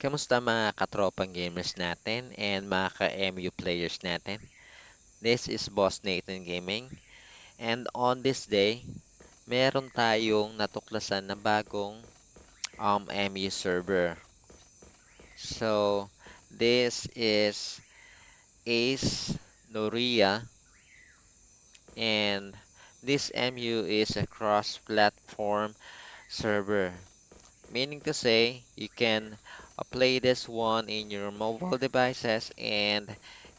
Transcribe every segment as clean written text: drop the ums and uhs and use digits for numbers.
Kamusta mga katropang gamers natin and mga ka-MU players natin? This is Boss Nathan Gaming and on this day, meron tayong natuklasan na bagong MU server. So, this is Ace Noria and this MU is a cross-platform server. Meaning to say, you can play this one in your mobile devices and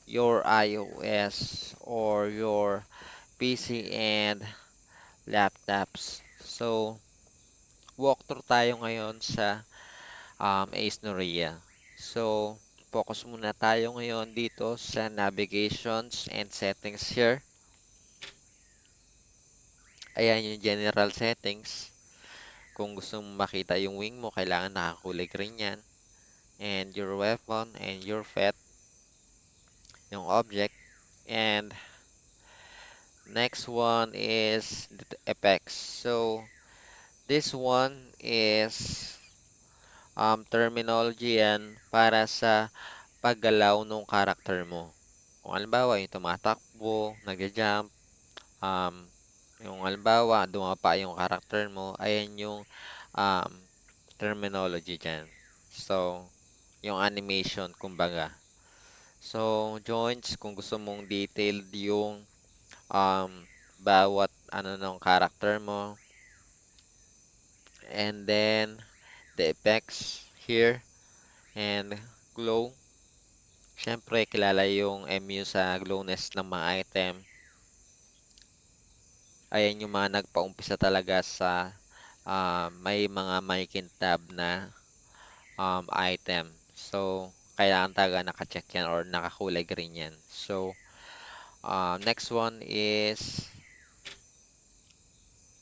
your iOS or your PC and laptops. So, walkthrough tayo ngayon sa Ace Noria. So, focus muna tayo ngayon dito sa navigations and settings here. Ayan yung general settings. Kung gusto mong makita yung wing mo, kailangan nakakulay green yan. And your weapon and your pet, yung object. And next one is the effects. So this one is terminology yan para sa paggalaw ng character mo. Kung halimbawa yung tumatakbo, nagja-jump, um, yung halimbawa dumapa yung character mo, ayan yung um, terminology dyan. So, yung animation, kumbaga. So, joints, kung gusto mong detailed yung um, bawat ano ng character mo. And then, the effects here and glow. Siyempre, kilala yung MU sa glowness ng mga item. Ayan yung mga nagpaumpisa talaga sa may mga makikintab na item. So, kailangan talaga nakacheck yan or nakakulay green yan. So, next one is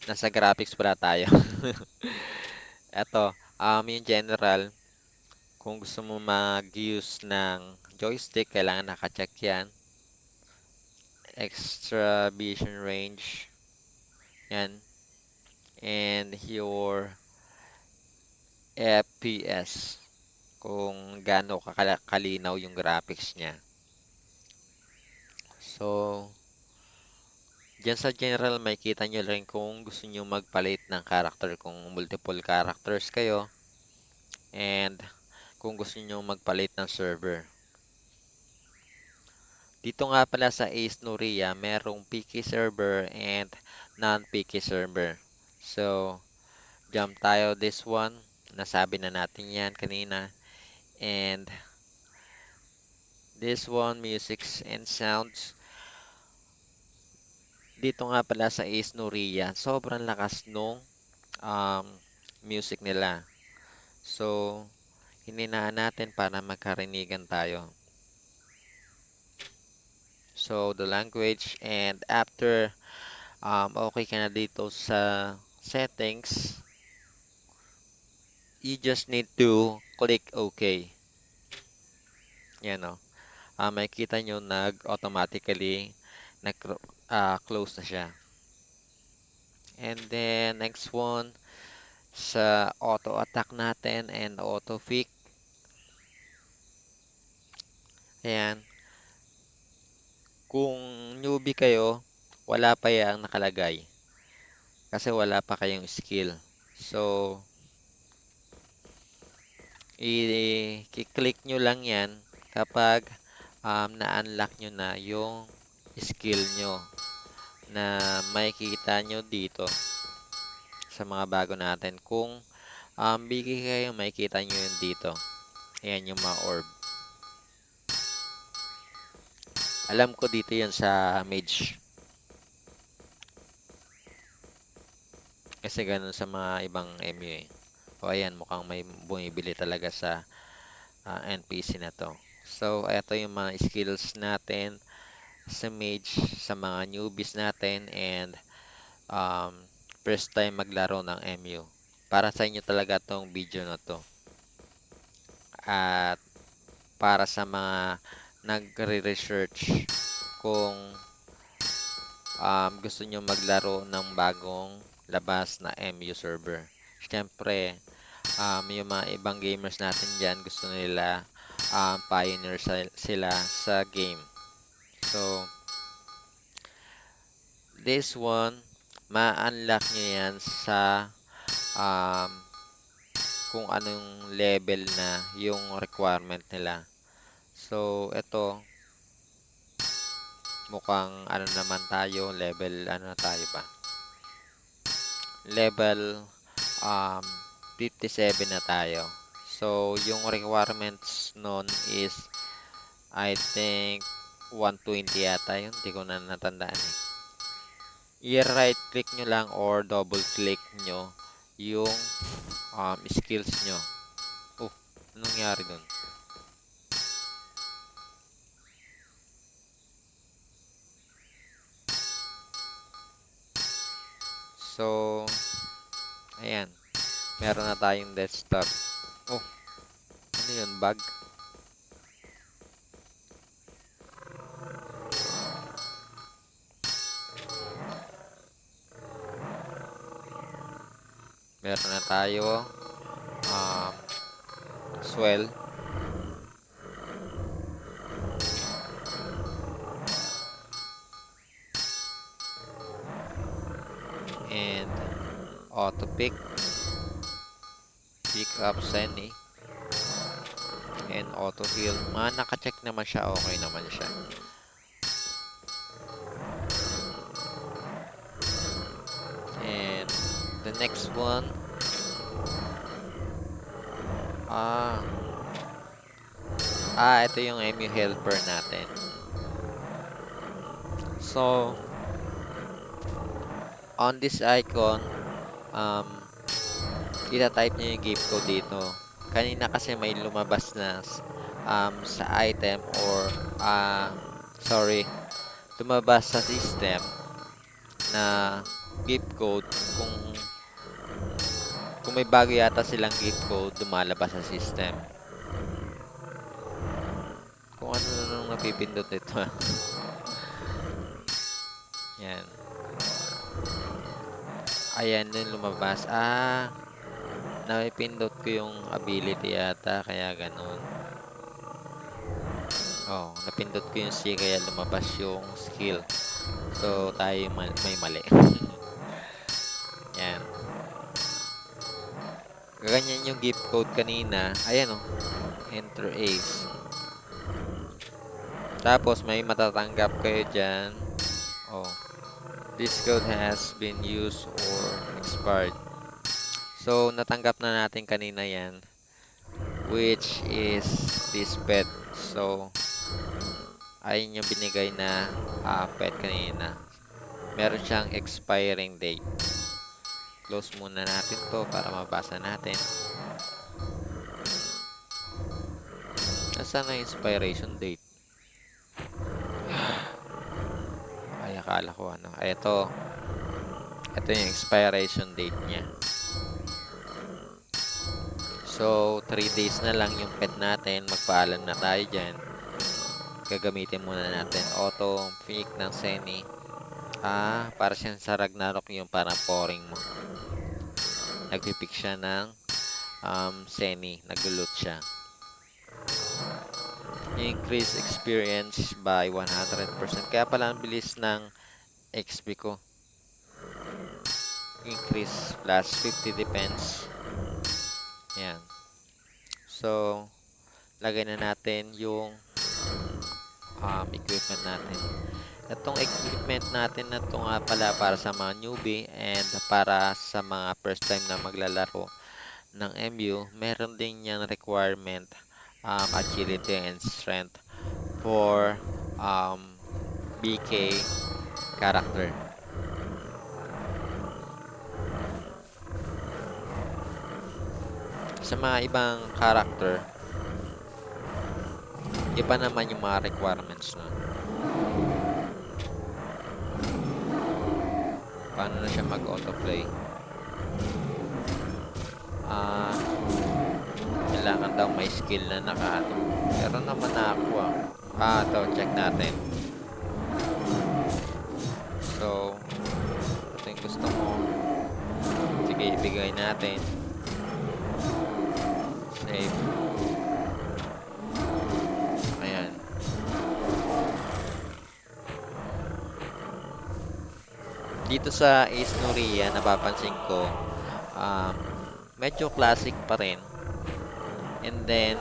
nasa graphics pala tayo. Eto, yung general, kung gusto mo mag-use ng joystick, kailangan nakacheck yan. Extra vision range, yan. And your FPS, kung gaano kalinaw yung graphics niya. So, dyan sa general, makikita nyo rin kung gusto nyo magpalit ng character, kung multiple characters kayo, and kung gusto nyo magpalit ng server. Dito nga pala sa Ace Noria, merong picky server and non-picky server. So, jump tayo this one. Nasabi na natin yan kanina. And this one, musics and sounds. Dito nga pala sa Ace Noria, sobrang lakas nung um, music nila. So, hininaan natin para magkarinigan tayo. So, the language and after okay ka na dito sa settings, you just need to click OK. Yan o. Makikita nyo nag-automatically nag-close na siya. And then, next one, sa auto attack natin and auto pick. Ayan. Kung newbie kayo, wala pa yang nakalagay. Kasi wala pa kayong skill. So, i-click nyo lang yan kapag na-unlock nyo na yung skill nyo na makikita nyo dito sa mga bago natin. Kung bigay kayo, makikita nyo yun dito. Ayan yung mga orb. Alam ko dito yan sa mage. Kasi ganun sa mga ibang MU eh. O ayan, mukhang may bumibili talaga sa NPC na to. So, ito yung mga skills natin sa mage, sa mga newbies natin, and um, first time maglaro ng MU. Para sa inyo talaga tong video na to. At para sa mga nagre-research kung gusto nyo maglaro ng bagong labas na MU server. Siyempre, yung mga ibang gamers natin dyan gusto nila pioneer sila sa game. So, this one, ma-unlock nyo yan sa um, kung anong level na yung requirement nila. So, ito, mukhang ano naman tayo, level, ano na tayo ba? Level um, 57 na tayo. So, yung requirements nun is, I think, 120 yata yun. Hindi ko na natandaan eh. I-right click nyo lang or double click nyo yung skills nyo. Oh, anong nangyari dun? So, ayan. Meron na tayong desktop. Oh, ano yun? Bug? Meron na tayo. Um, swell. And auto pick. Pick up Senny. And auto heal. Naka-check naman siya. Okay naman siya. And the next one. Ah, ito yung MU helper natin. So, on this icon, um, ita-type nyo yung gift code dito. Kanina kasi may lumabas na sa item or, sorry, lumabas sa system na gift code kung may bago yata silang gift code lumalabas sa system. Kung ano na nung napipindot ito. Yan. Ayan din lumabas. Napipindot ko yung ability yata kaya ganun. Oh, napindot ko yung C kaya lumabas yung skill. So, tayo may mali. Yan. Ganyan yung gift code kanina. Ayan oh. Enter Ace. Tapos, may matatanggap kayo dyan. Oh. This code has been used or expired. So, natanggap na natin kanina yan. Which is this pet. So, ayun yung binigay na pet kanina. Meron siyang expiring date. Close muna natin to para mabasa natin. Nasaan na yung expiration date? Ay, akala ko ano. Ay, ito yung expiration date niya. So, 3 days na lang yung pet natin. Magpaalam na tayo dyan. Gagamitin muna natin auto pick ng Senny. Para siyang sa Ragnarok yung parang pouring mo. Nagpipick siya ng Senny. Nag-loot siya. Increase experience by 100%. Kaya pala ang bilis ng XP ko. Increase plus 50 depends. Yan. So, lagay na natin yung equipment natin. Itong equipment natin na ito nga pala para sa mga newbie and para sa mga first time na maglalaro ng MU, meron din yung requirement agility and strength for BK character. Sa mga ibang character, iba naman yung mga requirements nun. Paano na siya mag-autoplay? Kailangan daw may skill na nakaano. Pero naman nakakuha. Ito, check natin. So, ito yung gusto mo. Sige, ibigay natin. save. Ayan. Dito sa Ace Noria, napapansin ko, um, medyo classic pa rin. And then,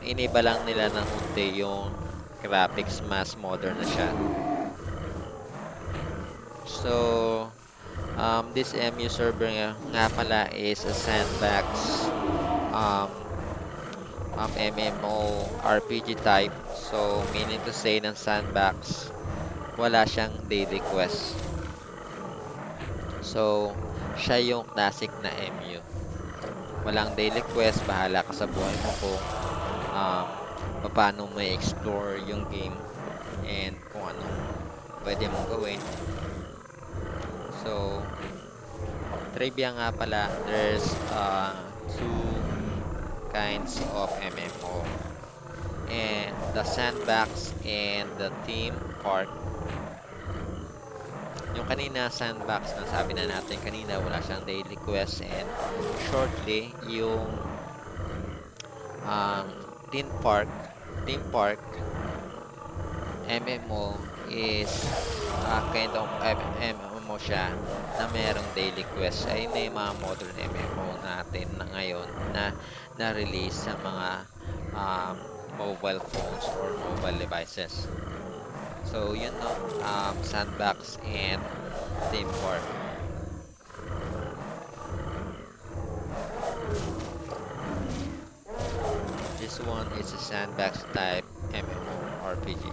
iniba lang nila ng unti yung graphics, mas modern na siya. So, this MU server nga pala is a sandbox um, MMO RPG type. So, meaning to say ng sandbox, wala siyang daily quest. So, siya yung classic na MU. Walang daily quest, bahala ka sa buhay mo kung um, paano mo explore yung game and kung anong pwede mong gawin. So, trivia nga pala, there's two kinds of MMO. And the sandbox and the theme park. Yung kanina sandbox na sabi na natin kanina, wala siyang daily quest, and shortly yung um, theme park MMO is kind of MMO siya na mayroong daily quest. Ayun na yung mga modern MMO natin na ngayon na na-release sa mga um, mobile phones or mobile devices. So, yun no, sandbox and theme park. This one is a sandbox type MMORPG.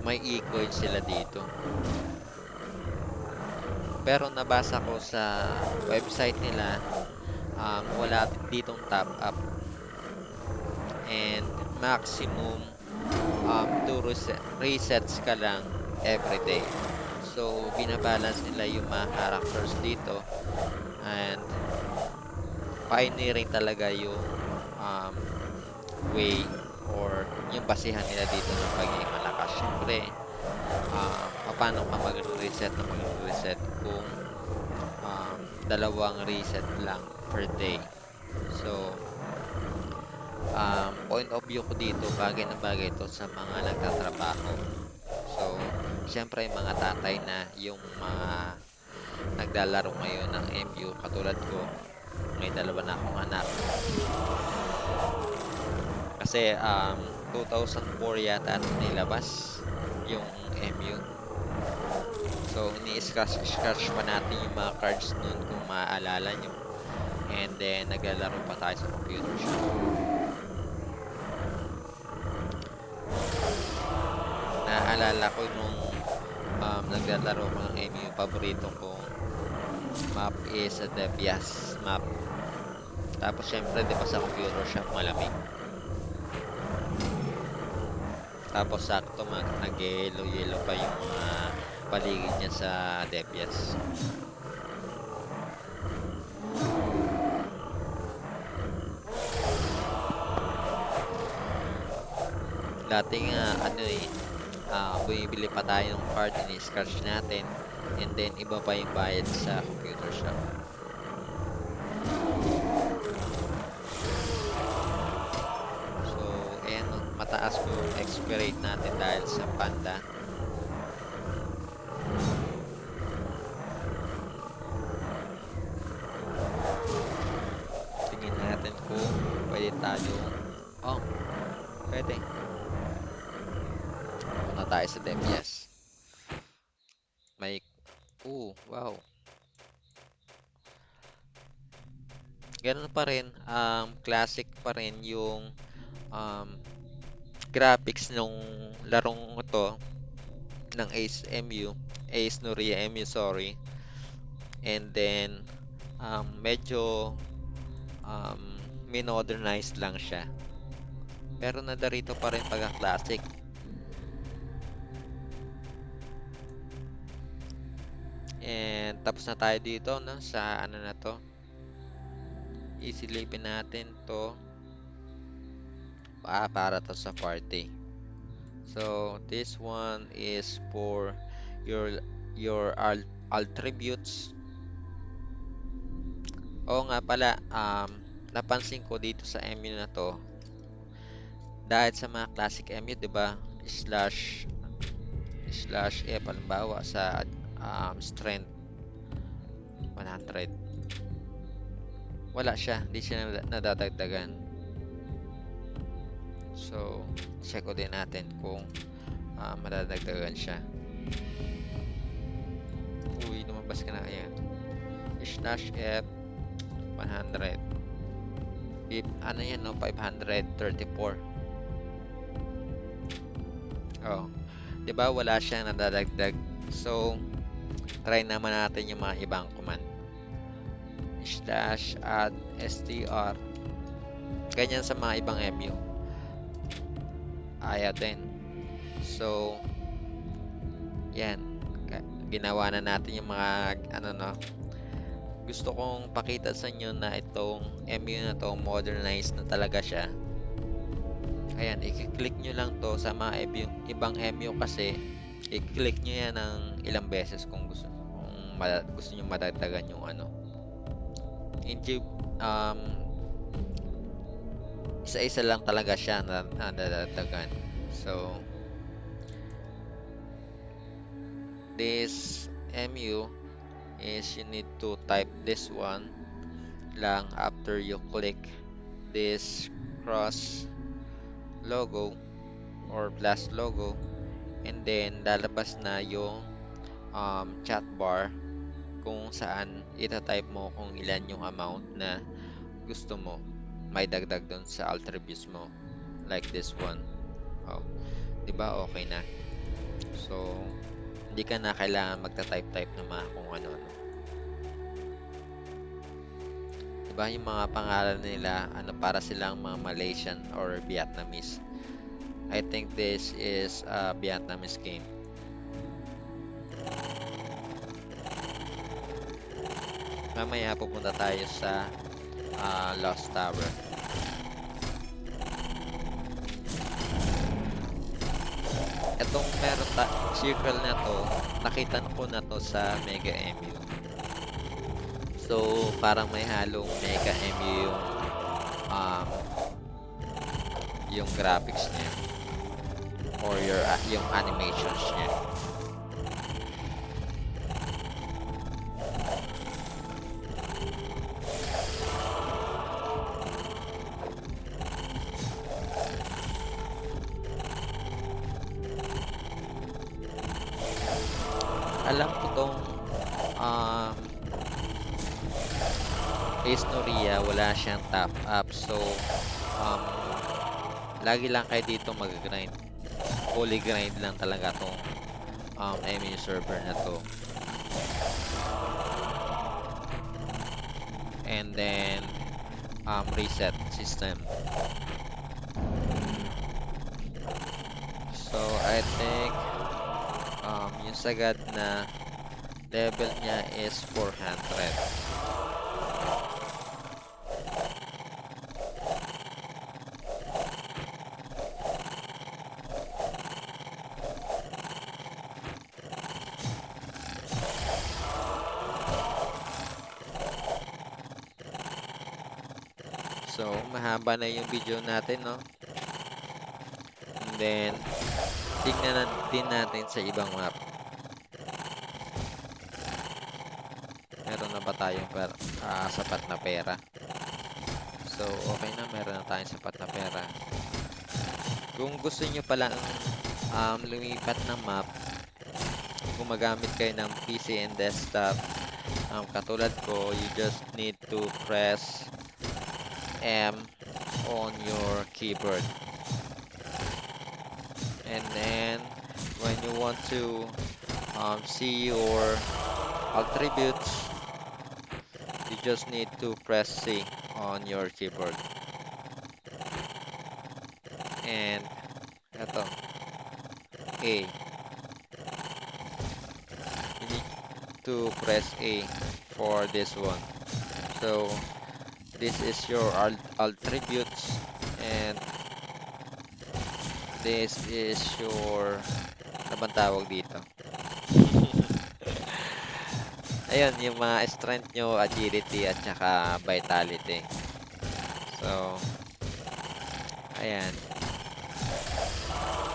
May e-coin sila dito. Pero nabasa ko sa website nila, wala ditong top up. And maximum two resets ka lang every day. So, binabalance nila yung mga characters dito, and pioneering talaga yung um, way or yung basihan nila dito ng pagiging malakas. Siyempre, paano ka mag-reset na mag-reset kung dalawang reset lang per day. So, point of view ko dito, bagay na bagay ito sa mga nagtatrabaho. So, siyempre yung mga tatay na yung mga naglalaro ngayon ng MU katulad ko, may dalawa na akong anak. Kasi 2004 yata nilabas yung MU. So, ini-scratch pa natin yung mga cards nun kung maaalala nyo. And then, naglalaro pa tayo sa computer shop. Naaalala ko nung naglalaro ko ng MU, paborito kong map is the Bias map. Tapos, syempre, di ba sa computer shop malamig. Tapos sakto nag-yellow pa yung mga paligid niya sa Debias. Dati nga bumibili pa tayo ng card, ini-scratch natin, and then iba pa yung bayad sa computer shop. So, ayan, mataas po yung XP rate natin dahil sa Panda. Tingnan natin kung pwede tayo. Oh, pwede. Punta tayo sa Debias. May, wow. Ganun pa rin, classic pa rin yung um, graphics nung larong to ng Ace Noria MU, sorry. And then, medyo um, minodernized lang siya. Pero nadarito pa rin pagka-classic. And tapos na tayo dito, no, sa ano na to. Isilipin natin to para to sa party. So, this one is for your your attributes. Oo nga pala, napansin ko dito sa MU na to, dahil sa mga classic MU, 'di ba? Slash slash F halimbawa sa strength 100. Wala siya, hindi siya nadadagdagan. So, check ko din natin kung madadagdagan siya. Uy, lumabas ka na. Ayan. Slash F 100. Ano yan, no? 534. Oh. 'Di ba wala siyang nadadagdag? So, try naman natin yung mga ibang command. Slash add str. Ganyan sa mga ibang MU. Ayaw din. So, yan. Ginawa na natin yung mga ano no. Gusto kong pakita sa inyo na itong MU na to modernized na talaga siya. Ayan, i-click nyo lang to sa mga ibang MU kasi i-click nyo yan ng ilang beses kung gusto nyo madagdagan yung ano. Hindi isa-isa lang talaga siya na nadadagdagan. So, this MU is you need to type this one lang after you click this cross logo or plus logo, and then lalabas na yung chat bar kung saan itatype mo kung ilan yung amount na gusto mo may dagdag doon sa attributes mo, like this one. Oh, 'di ba okay na? So, hindi ka na kailangan magta-type-type ng mga kung ano-ano. 'Di ba yung mga pangalan nila, ano, para silang mga Malaysian or Vietnamese. I think this is a Vietnamese game. Mamaya pupunta tayo sa Lost Tower. Etong meron circle na to, nakita ko na to sa Mega MU. So, parang may halong Mega MU um, yung graphics niya or yung animations niya. Alam ko tong um, Ace Noria, wala siyang top up. So, um, lagi lang kayo dito mag-grind. Fully grind lang talaga tong MU server na to. And then, reset system. So, I think yung sagad na level niya is 400. So, mahaba na yung video natin, no? And then, tingnan din natin sa ibang map. Meron na ba tayong sapat na pera? So, okay na, meron na tayong sapat na pera. Kung gusto nyo palang lumipat ng map, gumagamit kayo ng PC and desktop, katulad ko, you just need to press M on your keyboard. And then, when you want to see your attributes, you just need to press C on your keyboard. And ito, A. You need to press A for this one. So, this is your attributes, and this is your, ano bang tawag dito? Ayun, yung mga strength nyo, agility, at saka vitality. So, ayan.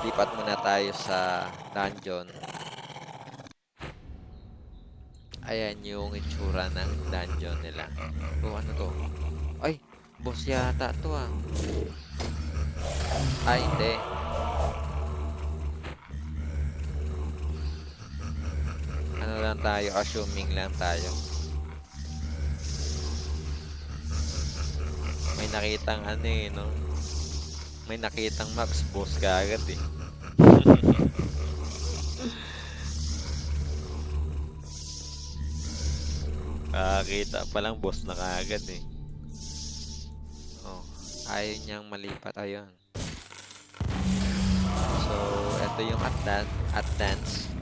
Lipat muna tayo sa dungeon. Ayan yung itsura ng dungeon nila. Oh, ano to? Ay, boss yata to ah. Ay, hindi. Ano lang tayo, assuming lang tayo. May nakitang ano eh, no? May nakitang maps, boss kaagad eh. Kakakita pa lang, boss na kaagad eh. Oh, ayaw niyang malipat. Ayun. So, ito yung advance.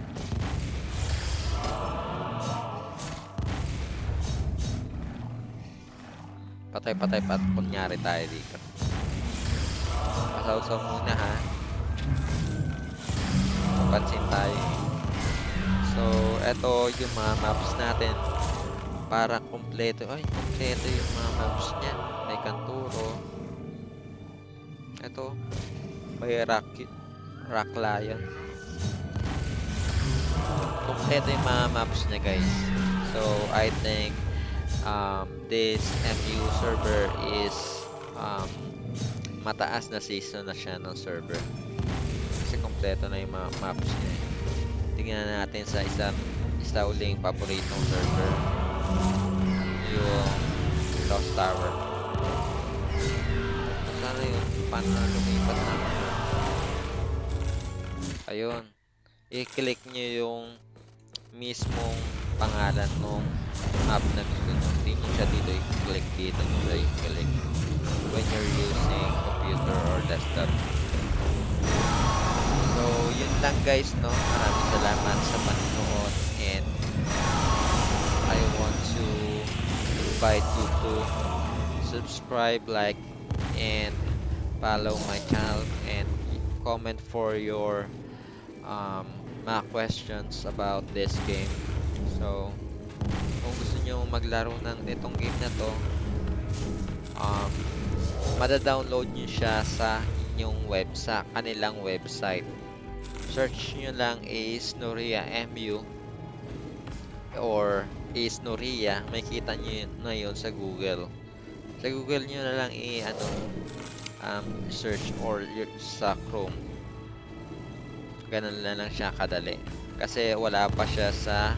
Patay-patay pa kunyari tayo dito. Pasaw-saw muna ha. Mapansin tayo eh. So, ito yung mga maps natin. Para kumpleto. Ay, kumpleto yung mga maps niya. May Kanturo. Ito, may Rock Lion. Kumpleto yung mga maps niya guys. So, I think this MU server is um, mataas na season na siya ng server. Kasi kumpleto na yung mga maps niya. Tingnan natin sa isa uling paboritong server. Yung Lost Tower. Sana yun. Paano na lumipat na? Ayun. I-click nyo yung mismong pangalan ng map na gusto nyo. Hindi nyo siya dito i-click. Dito nyo siya i-click. When you're using computer or desktop. So, yun lang guys, no? Maraming salamat sa panonood and I want to invite you to subscribe, like, and follow my channel and comment for your mga questions about this game. So, kung gusto nyo maglaro ng itong game na to, um, mada-download nyo siya sa inyong sa kanilang website. Search nyo lang is Noria MU or is Noria, makita nyo na yun sa Google. Sa Google nyo na lang search or sa Chrome. Ganun na lang siya kadali. Kasi wala pa siya sa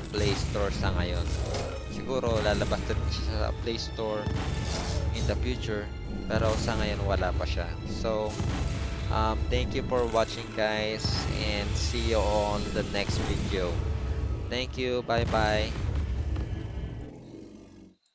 Play Store sa ngayon. Siguro lalabas din siya sa Play Store in the future. Pero sa ngayon wala pa siya. So, thank you for watching guys and see you on the next video. Thank you. Bye bye.